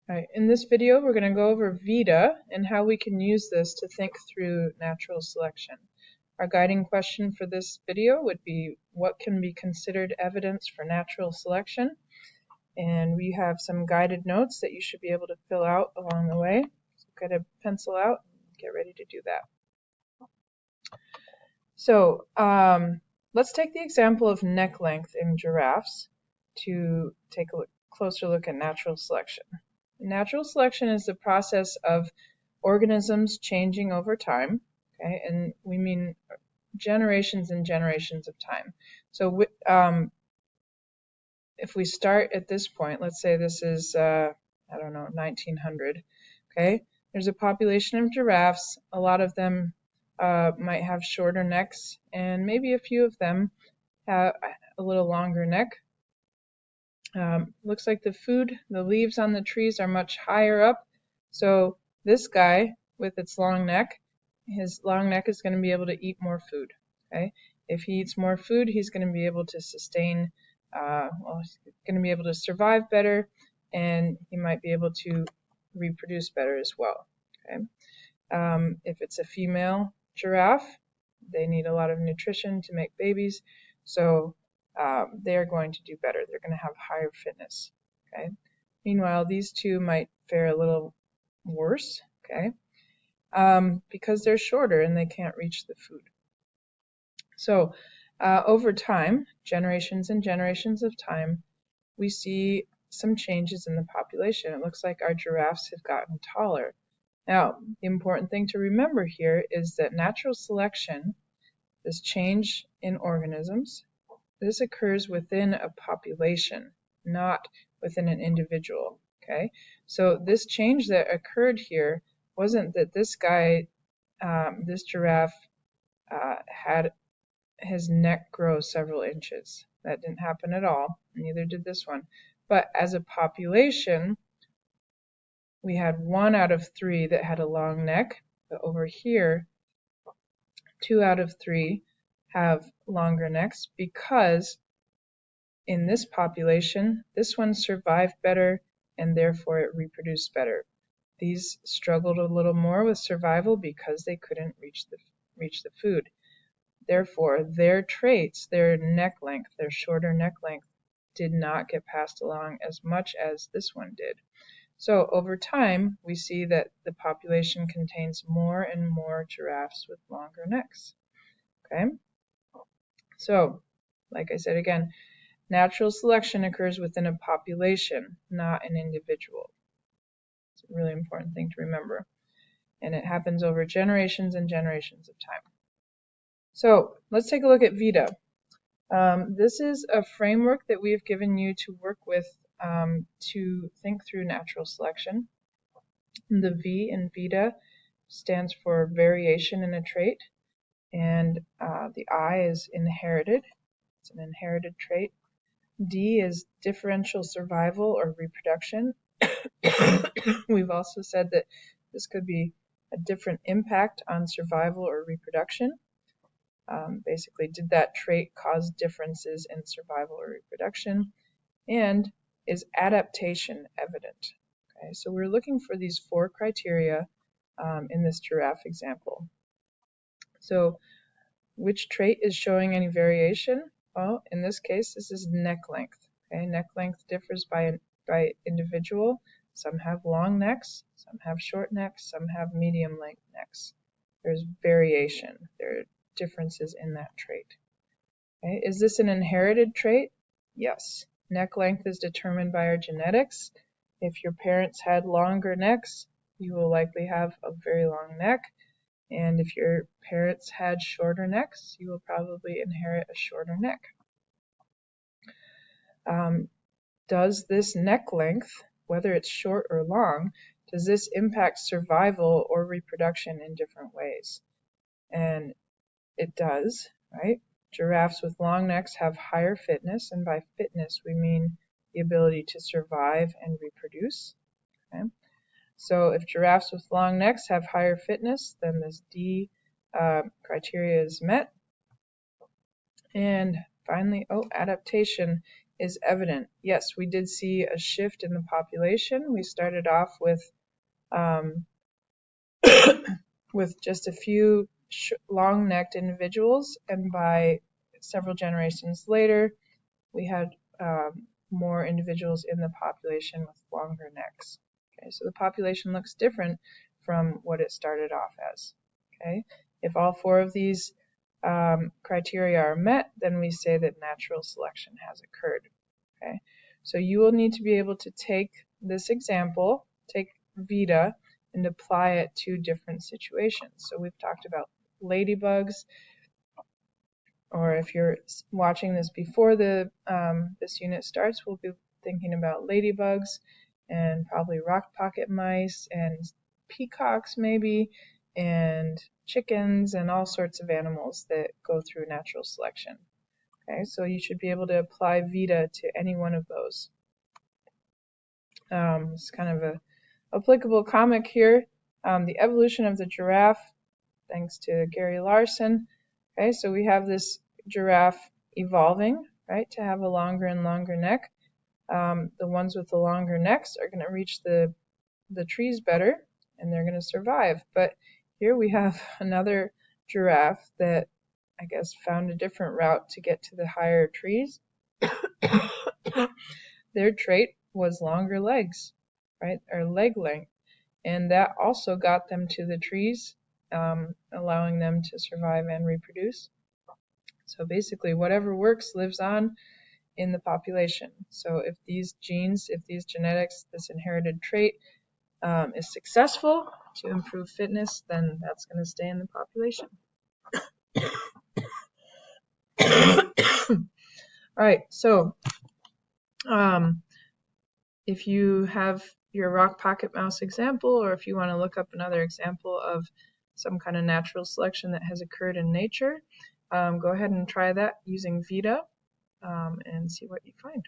Alright, in this video we're going to go over Vida and how we can use this to think through natural selection. Our guiding question for this video would be, what can be considered evidence for natural selection? And we have some guided notes that you should be able to fill out along the way. So get a pencil out and get ready to do that. So let's take the example of neck length in giraffes to take a closer look at natural selection. Natural selection is the process of organisms changing over time, okay, and we mean generations and generations of time. So if we start at this point, let's say this is, I don't know, 1900, okay, there's a population of giraffes. A lot of them might have shorter necks, and maybe a few of them have a little longer neck. Looks like the leaves on the trees are much higher up. So this guy with its long neck, his long neck is going to be able to eat more food. Okay, if he eats more food, he's going to be able to sustain. He's going to be able to survive better, and he might be able to reproduce better as well. Okay, if it's a female giraffe, they need a lot of nutrition to make babies. So they're going to do better. They're going to have higher fitness. Okay. Meanwhile, these two might fare a little worse. Okay, because they're shorter and they can't reach the food. So over time, generations and generations of time, we see some changes in the population. It looks like our giraffes have gotten taller. Now, the important thing to remember here is that natural selection, this change in organisms, this occurs within a population, not within an individual, okay? So this change that occurred here wasn't that this guy, this giraffe, had his neck grow several inches. That didn't happen at all, neither did this one. But as a population, we had 1 out of 3 that had a long neck, but over here, 2 out of 3 have longer necks because in this population, this one survived better and therefore it reproduced better. These struggled a little more with survival because they couldn't reach the food. Therefore, their traits, their neck length, their shorter neck length, did not get passed along as much as this one did. So over time, we see that the population contains more and more giraffes with longer necks. Okay? So, like I said again, natural selection occurs within a population, not an individual. It's a really important thing to remember. And it happens over generations and generations of time. So let's take a look at Vida. This is a framework that we've given you to work with to think through natural selection. The V in Vida stands for variation in a trait, and the I is inherited. It's an inherited trait. D is differential survival or reproduction. We've also said that this could be a different impact on survival or reproduction. Basically, did that trait cause differences in survival or reproduction? And is adaptation evident? Okay, so we're looking for these 4 criteria in this giraffe example. So which trait is showing any variation? Well, in this case, this is neck length. Okay, neck length differs by individual. Some have long necks, some have short necks, some have medium length necks. There's variation. There are differences in that trait. Okay, is this an inherited trait? Yes. Neck length is determined by our genetics. If your parents had longer necks, you will likely have a very long neck. And if your parents had shorter necks, you will probably inherit a shorter neck. Does this neck length, whether it's short or long, does this impact survival or reproduction in different ways? And it does, right? Giraffes with long necks have higher fitness, and by fitness we mean the ability to survive and reproduce. Okay? So if giraffes with long necks have higher fitness, then this D criteria is met. And finally, adaptation is evident. Yes, we did see a shift in the population. We started off with with just a few long-necked individuals, and by several generations later, we had more individuals in the population with longer necks. Okay, so the population looks different from what it started off as. Okay, if all four of these criteria are met, then we say that natural selection has occurred. Okay, so you will need to be able to take this example, take Vida, and apply it to different situations. So we've talked about ladybugs, or if you're watching this before this unit starts, we'll be thinking about ladybugs and probably rock pocket mice and peacocks maybe, and chickens and all sorts of animals that go through natural selection. Okay, so you should be able to apply Vida to any one of those. It's kind of a applicable comic here. The evolution of the giraffe, thanks to Gary Larson. Okay, so we have this giraffe evolving, right, to have a longer and longer neck. The ones with the longer necks are going to reach the trees better, and they're going to survive. But here we have another giraffe that I guess found a different route to get to the higher trees. Their trait was longer legs, right, or leg length, and that also got them to the trees, allowing them to survive and reproduce. So basically, whatever works lives on in the population. So if these genes, if these genetics, this inherited trait is successful to improve fitness, then that's going to stay in the population. All right, so if you have your rock pocket mouse example, or if you want to look up another example of some kind of natural selection that has occurred in nature, go ahead and try that using Vida and see what you find.